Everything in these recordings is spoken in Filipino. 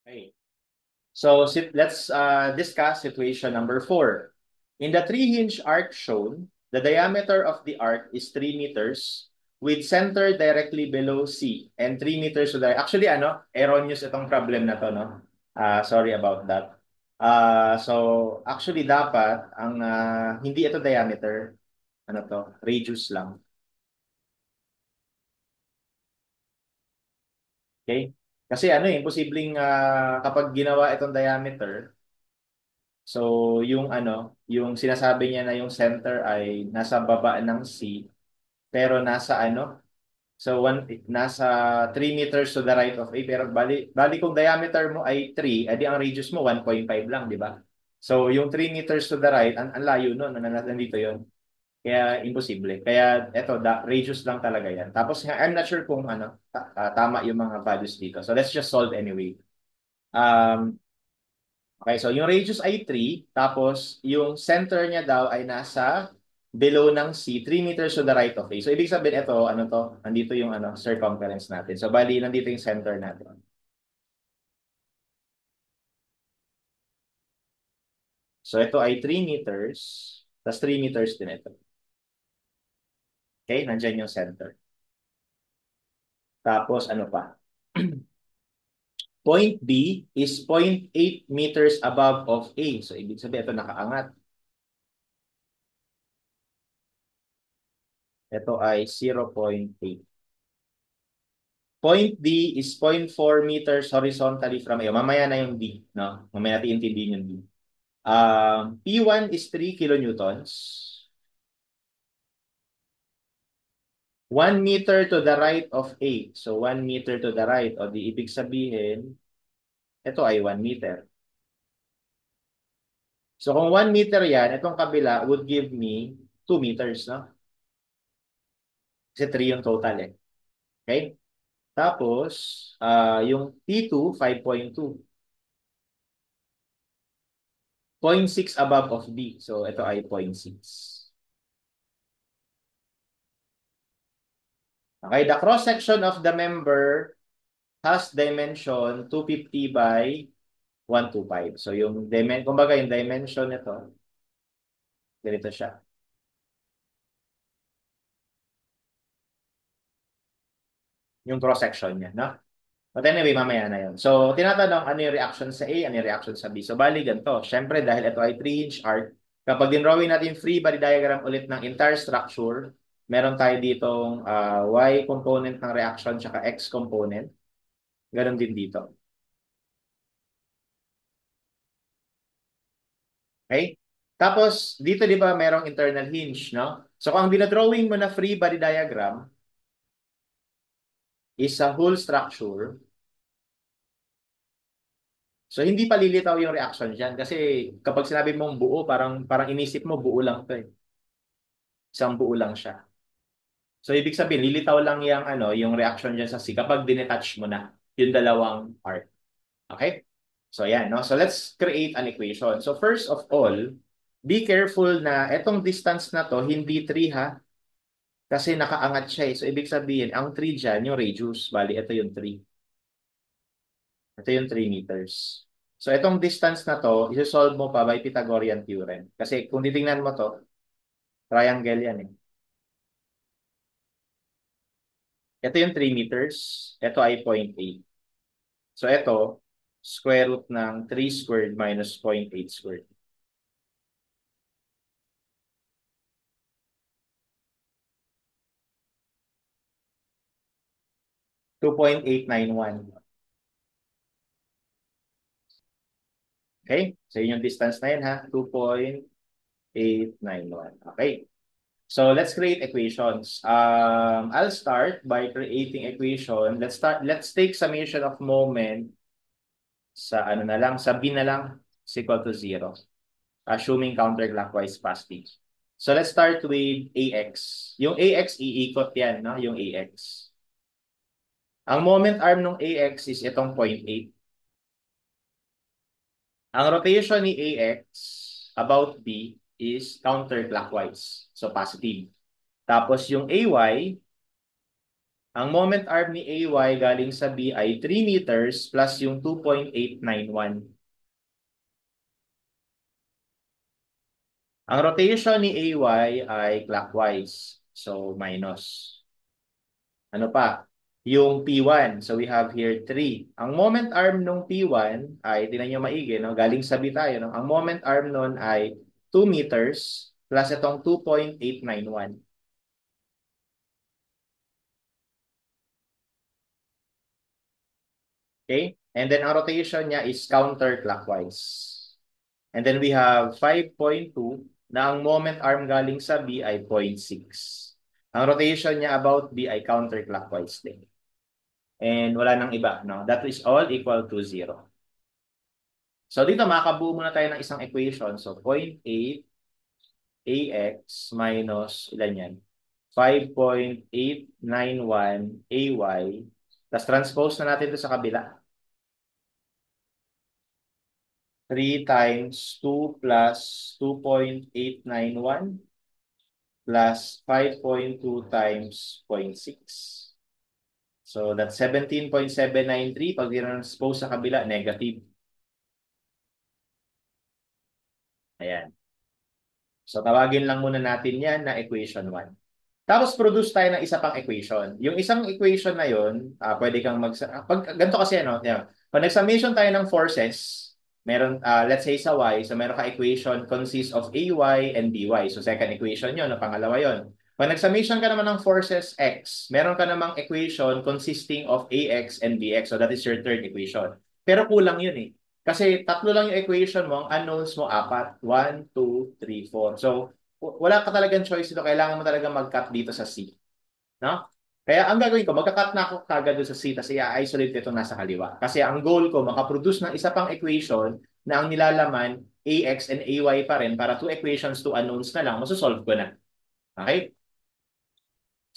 Okay. So let's discuss situation number 4. In the three-hinge arc shown, the diameter of the arc is 3 meters with center directly below C and 3 meters to the... Actually, erroneous itong problem na to, no? Sorry about that. So, actually, dapat, hindi ito diameter, radius lang. Okay? Kasi imposibleng kapag ginawa itong diameter, so, yung sinasabi niya na yung center ay nasa baba ng C, pero so nasa 3 meters to the right of A, pero bali kung diameter mo ay 3, edi ang radius mo 1.5 lang, di ba? So, yung 3 meters to the right, ang layo nun, nandito yun. Kaya imposible. Kaya eto, radius lang talaga yan. Tapos I'm not sure kung tama yung mga values dito. So, let's just solve anyway. Um, Okay, so yung radius ay 3, tapos yung center niya daw ay nasa below ng C, 3 meters to the right of A. So ibig sabihin ito, nandito yung circumference natin. So bali, nandito yung center natin. So ito ay 3 meters, tapos 3 meters din ito. Okay, nandyan yung center. Tapos ano pa? Point B is 0.8 meters above of A. So ibig sabihin ito nakaangat. Ito ay 0.8. Point D is 0.4 meters horizontally from A. Mamaya na yung D, no? Mamaya natin intindihin yung D. P1 is 3 kilonewtons. 1 meter to the right of A. So, 1 meter to the right. O di ibig sabihin, ito ay 1 meter. So, kung 1 meter yan, itong kabila would give me 2 meters, no? Kasi 3 yung total eh. Okay? Tapos, yung P2, 5.2. 0.6 above of B. So, ito ay 0.6. Okay, the cross-section of the member has dimension 250 by 125. So kumbaga yung dimension nito, ganito siya. Yung cross-section niya, no? But anyway, mamaya na yun. So, tinatanong ano yung reaction sa A, ano yung reaction sa B. So, bali ganito. Siyempre, dahil ito ay 3-inch arc, kapag dinrawing natin free body diagram ulit ng entire structure, meron tayo ditong Y component ng reaction tsaka X component. Ganon din dito. Okay? Tapos, dito di ba merong internal hinge, no? So, kung ang dinadrawing mo na free body diagram is a whole structure, so hindi pa lilitaw yung reaction dyan. Kasi kapag sinabi mong buo, parang inisip mo buo lang to eh. Isang buo lang siya. So, ibig sabihin, lilitaw lang yung reaction dyan sa C kapag dinetouch mo na yung dalawang part. Okay? So, yan, no? So, let's create an equation. So, first of all, be careful na etong distance na to, hindi 3 ha. Kasi nakaangat siya eh. So, ibig sabihin, ang 3 dyan, yung radius. Bali, ito yung 3. Ito yung 3 meters. So, itong distance na to, isosolve mo pa by Pythagorean theorem. Kasi kung titingnan mo to, triangle yan eh. Ito yung 3 meters. Ito ay 0.8. So, ito, square root ng 3 squared minus 0.8 squared. 2.891. Okay? So, yun yung distance na yun ha. 2.891. Okay. So, let's create equations. I'll start by creating equation. Let's take summation of moment sa sa B na lang is equal to 0. Assuming counterclockwise passing. So, let's start with AX. Yung AX, iikot yan, no? Yung AX. Ang moment arm ng AX is itong 0.8. Ang rotation ni AX about B is counterclockwise. So, positive. Tapos yung AY, Ang moment arm ni AY galing sa B ay 3 meters plus yung 2.891. Ang rotation ni AY ay clockwise. So, minus. Ano pa? Yung P1. So, we have here 3. Ang moment arm nung P1 ay, tinan nyo maigi, no? Galing sa B tayo. No? Ang moment arm nun ay 2 meters plus itong 2.891. Okay? And then, ang rotation niya is counterclockwise. And then, we have 5.2 na ang moment arm galing sa B ay 0.6. Ang rotation niya about B ay counterclockwise din. And wala nang iba, no? That is all equal to 0. So dito makakabuo muna tayo ng isang equation. So 0.8 AX minus ilan yan? 5.891 AY. Tapos transpose na natin ito sa kabila. 3 times 2 plus 2.891 plus 5.2 times 0.6. So that's 17.793. Pag transpose sa kabila, negative. Ayan. So tawagin lang muna natin yan na equation 1. Tapos produce tayo ng isa pang equation. Yung isang equation na yun, pwede kang pag ganito kasi ano, yeah. Pag nag-summation tayo ng forces, meron let's say sa y, so meron ka equation consists of ay and by. So second equation yun, no, pangalawa yun. Pag nag-summation ka naman ng forces x, meron ka namang equation consisting of ax and bx. So that is your third equation. Pero kulang yun eh. Kasi tatlo lang yung equation mo, ang unknowns mo apat. 1, 2, 3, 4. So, wala ka talagang choice dito. Kailangan mo talaga mag-cut dito sa C. No? Kaya ang gagawin ko, magka-cut na ako kagad doon sa C tapos i-isolate itong nasa kaliwa. Kasi ang goal ko, makaproduce ng isa pang equation na ang nilalaman, AX and AY pa rin para two equations, two unknowns na lang, masosolve ko na. Okay?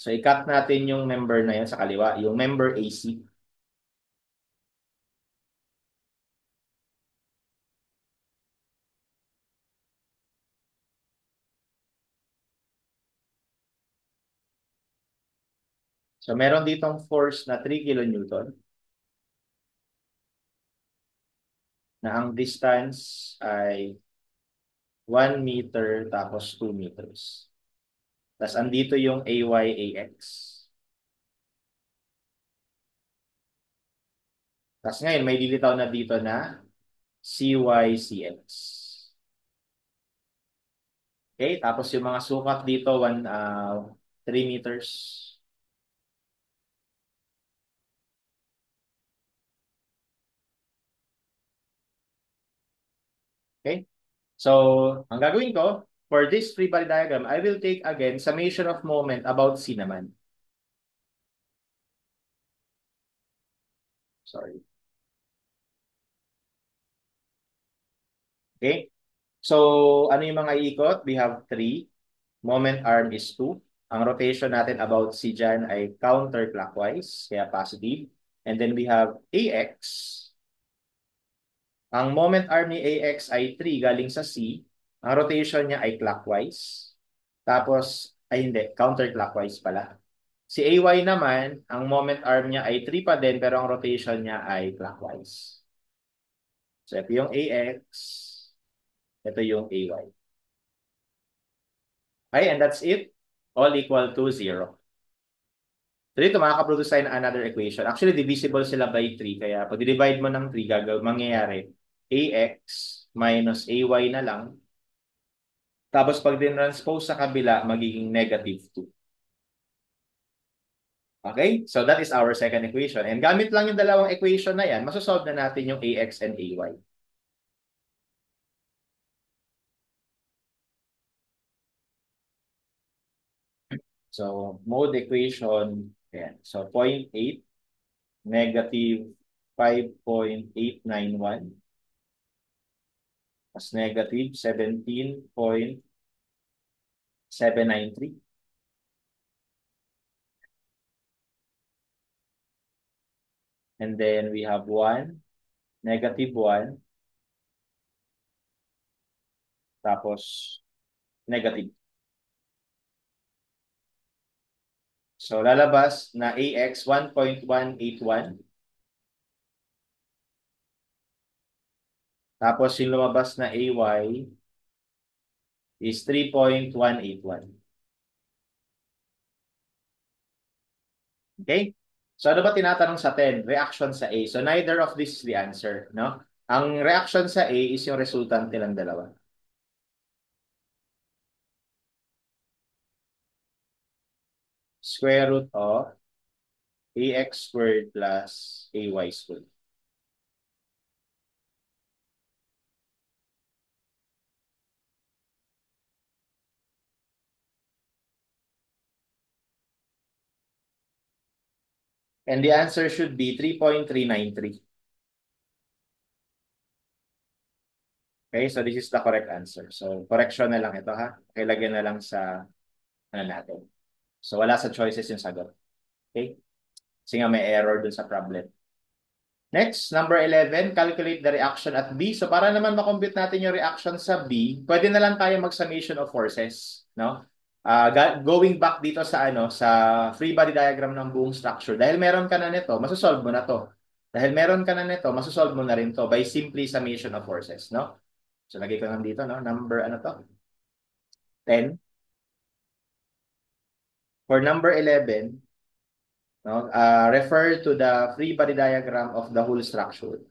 So, i-cut natin yung member na yun sa kaliwa, yung member AC. So, meron ditong force na 3 kilonewton na ang distance ay 1 meter tapos 2 meters. Tapos andito yung AYAX. Tapos ngayon may lilitaw na dito na CYCX. Okay, tapos yung mga sukat dito 3 meters. Okay? So, ang gagawin ko, for this free body diagram, I will take again summation of moment about C naman. Sorry. Okay? So, ano yung mga ikot? We have 3. Moment arm is 2. Ang rotation natin about C dyan ay counterclockwise, kaya positive. And then we have AX. Ang moment arm ni AX ay 3 galing sa C. Ang rotation niya ay clockwise. Tapos, ay hindi, counterclockwise pala. Si AY naman, ang moment arm niya ay 3 pa din pero ang rotation niya ay clockwise. So, ito yung AX. Ito yung AY. Okay, and that's it. All equal to 0. So dito makakaproduce tayo ng another equation. Actually, divisible sila by 3. Kaya pag divide mo ng 3, mangyayari AX minus AY na lang. Tapos pag din-transpose sa kabila, magiging negative 2. Okay? So that is our second equation. And gamit lang yung dalawang equation na yan, masosolve na natin yung AX and AY. So mode equation, ayan. So 0.8, negative 5.891, plus negative 17.793. And then we have 1, negative 1, tapos negative. So, lalabas na AX 1.181. Tapos, yung lumabas na AY is 3.181. Okay? So, ano ba tinatanong sa 10? Reaction sa A. So, neither of this is the answer, no? Ang reaction sa A is yung resultante ng dalawa. Square root of AX squared plus AY squared. And the answer should be 3.393. Okay, so this is the correct answer. So, correction na lang ito ha. Pakilagyan na lang sa ano natin. So, wala sa choices yung sagot. Okay? Kasi nga may error dun sa problem. Next, number 11, calculate the reaction at B. So, para naman makompute natin yung reaction sa B, pwede na lang tayo mag-summation of forces. No? Going back dito sa sa free body diagram ng buong structure. Dahil meron ka na nito, masosolve mo na to. Dahil meron ka na nito, masosolve mo na rin to by simply summation of forces. No? So, lagay ko lang dito, no? Number, 10. For number 11, no? Refer to the free body diagram of the whole structure.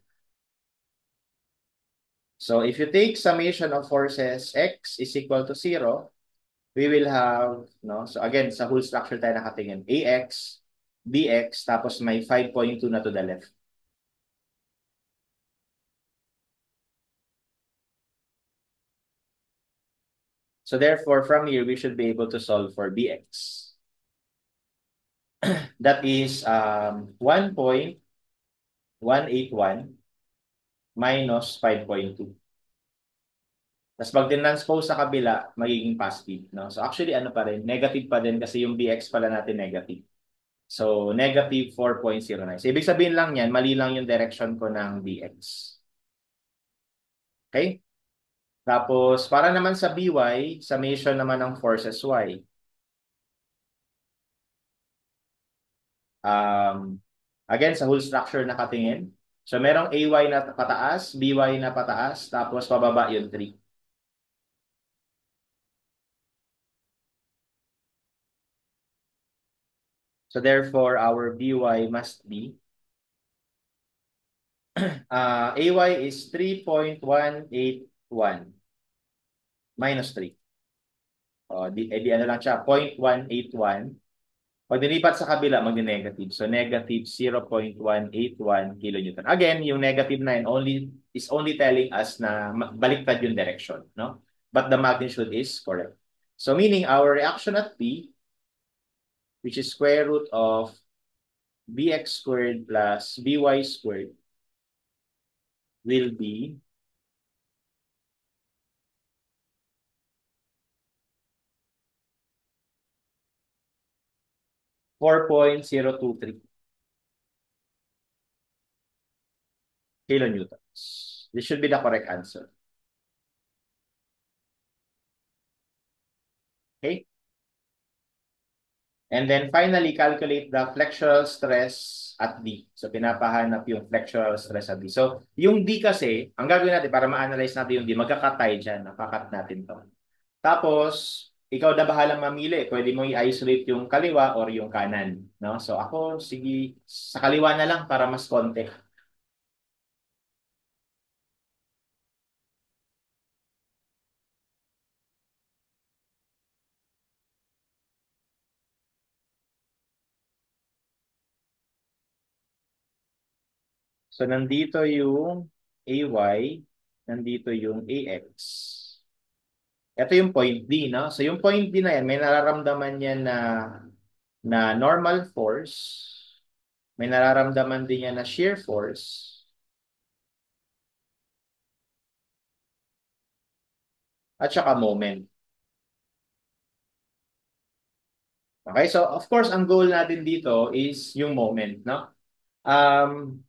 So if you take summation of forces x is equal to 0, we will have, no? So again, sa whole structure tayo nakatingin. AX, BX, tapos may 5.2 na to the left. So therefore, from here, we should be able to solve for BX. That is 1.181 minus 5.2. Tapos pag dinranspose sa kabila, magiging positive. No? So actually, ano pa rin? Negative pa din kasi yung BX pala natin negative. So, negative 4.09. So, ibig sabihin lang yan, mali lang yung direction ko ng BX. Okay? Tapos, para naman sa BY, summation naman ng forces Y. Um, Again, sa whole structure nakatingin. So, merong AY na pataas, BY na pataas, tapos pababa yung 3. So, therefore, our BY must be AY is 3.181 minus 3. O, di ano lang siya, 0.181. Pag dinipat sa kabila, mag-negative. So, negative 0.181 kilonewton. Again, yung negative na yun is only telling us na baliktad yung direction. No? But the magnitude is correct. So, meaning our reaction at P, which is square root of bx squared plus by squared, will be 4.023 kilonewtons. This should be the correct answer. Okay? And then finally, calculate the flexural stress at D. So, pinapahanap yung flexural stress at D. So, yung D kasi, ang gagawin natin para ma-analyze natin yung D, magka-cut tayo dyan. Nakakat natin to. Tapos, ikaw na bahalang mamili. Pwede mo i-isolate yung kaliwa or yung kanan. No? So, ako, sige, sa kaliwa na lang para mas konti. So, nandito yung AY, nandito yung AX. Ito yung point D, no? So, yung point D na yan, may nararamdaman yan na normal force, may nararamdaman din yan na shear force, at saka moment. Okay, so of course, ang goal natin dito is yung moment, no? Um,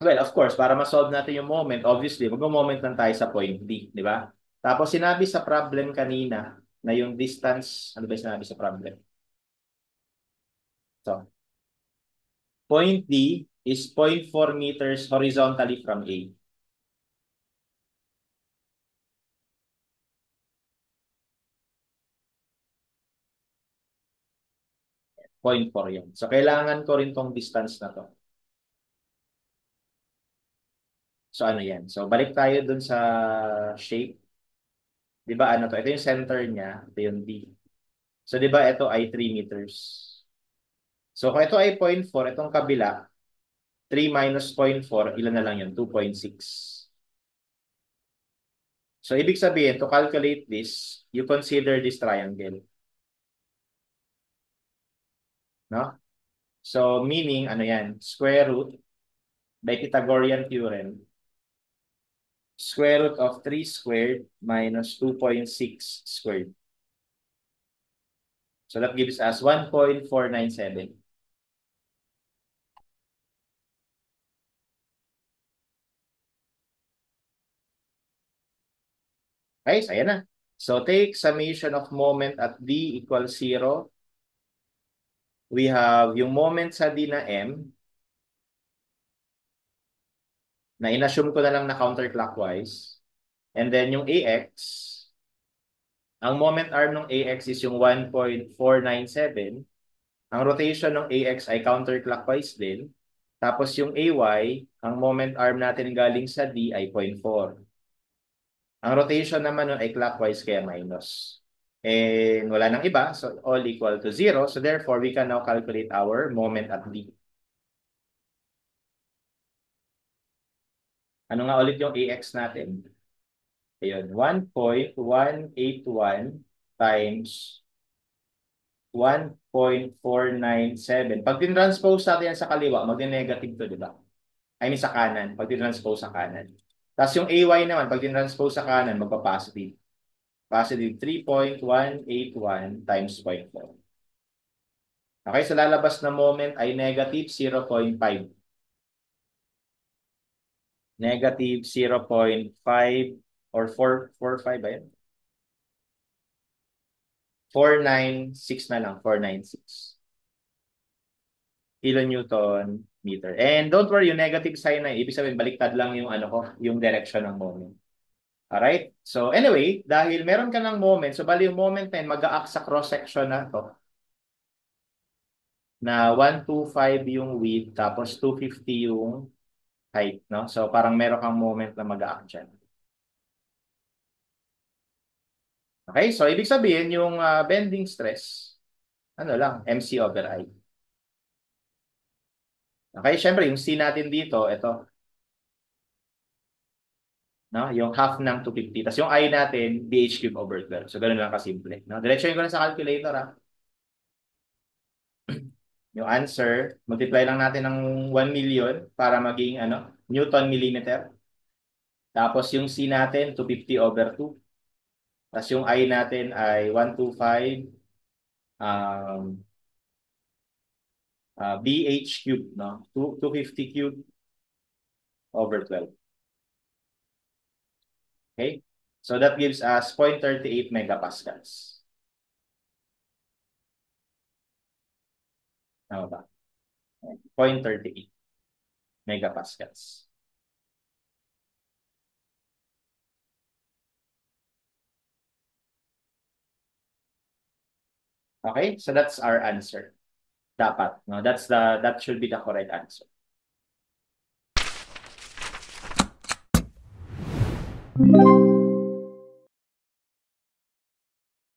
well, of course, para ma-solve natin yung moment, obviously, mag-moment lang tayo sa point D, di ba? Tapos sinabi sa problem kanina na yung distance, ano ba yung sinabi sa problem? So, point D is 0.4 meters horizontally from A. 0.4 yan. So, kailangan ko rin tong distance na to. So, ano yan? So, balik tayo dun sa shape. Di ba ano to? Ito yung center niya. Ito yung D. So, di ba ito ay 3 meters. So, kung ito ay 0.4, itong kabila, 3 minus 0.4, ilan na lang yun? 2.6. So, ibig sabihin, to calculate this, you consider this triangle. No? So, meaning, ano yan? Square root by Pythagorean theorem. Square root of 3 squared minus 2.6 squared. So, that gives us 1.497. Okay, so ayan na. So, take summation of moment at D equals 0. We have yung moment sa D na M, na inassume ko na lang na counterclockwise. And then yung AX, ang moment arm ng AX is yung 1.497. Ang rotation ng AX ay counterclockwise din. Tapos yung AY, ang moment arm natin galing sa D ay 0.4. Ang rotation naman nun ay clockwise kaya minus. And wala nang iba, so all equal to 0. So therefore, we can now calculate our moment at D. Ano nga ulit yung AX natin? Ayun, 1.181 times 1.497. Pag tinranspose natin yan sa kaliwa, mag-negative to, di ba? I mean sa kanan, pag tinranspose sa kanan. Tapos yung AY naman, pag tinranspose sa kanan, magpa-positive. Positive 3.181 times 0.4. Okay, so lalabas na moment ay negative 0.5. Negative 0.5 or 4.45 ba yun? 496 na lang, 496 kilonewton meter. And don't worry, yung negative sign na, ibig sabihin, baliktad lang yung ano ko, yung direction ng moment. Alright? So anyway, dahil meron ka ng moment, so bali yung moment na yun, mag-a-act sa cross-section na to, na 125 yung width, tapos 250 yung height, no? So parang meron kang moment na mag-a-act dyan. Okay? So ibig sabihin, yung bending stress, ano lang, MC over I. Okay? Syempre, yung C natin dito, ito, no? Yung half ng 250. Tapos yung I natin, BH cube over 12. So, ganun lang kasimple. No? Diretsuhin ko na sa calculator, ha? Yung answer, multiply lang natin ng 1 million para maging ano, Newton millimeter. Tapos yung C natin, 250 over 2. Tapos yung I natin ay 125 um, BH cube, no? 250 cube over 12. Okay? So that gives us 0.38 megapascals. Tama ba? 0.38 megapascals. Okay? So that's our answer. Dapat, no? That should be the correct answer.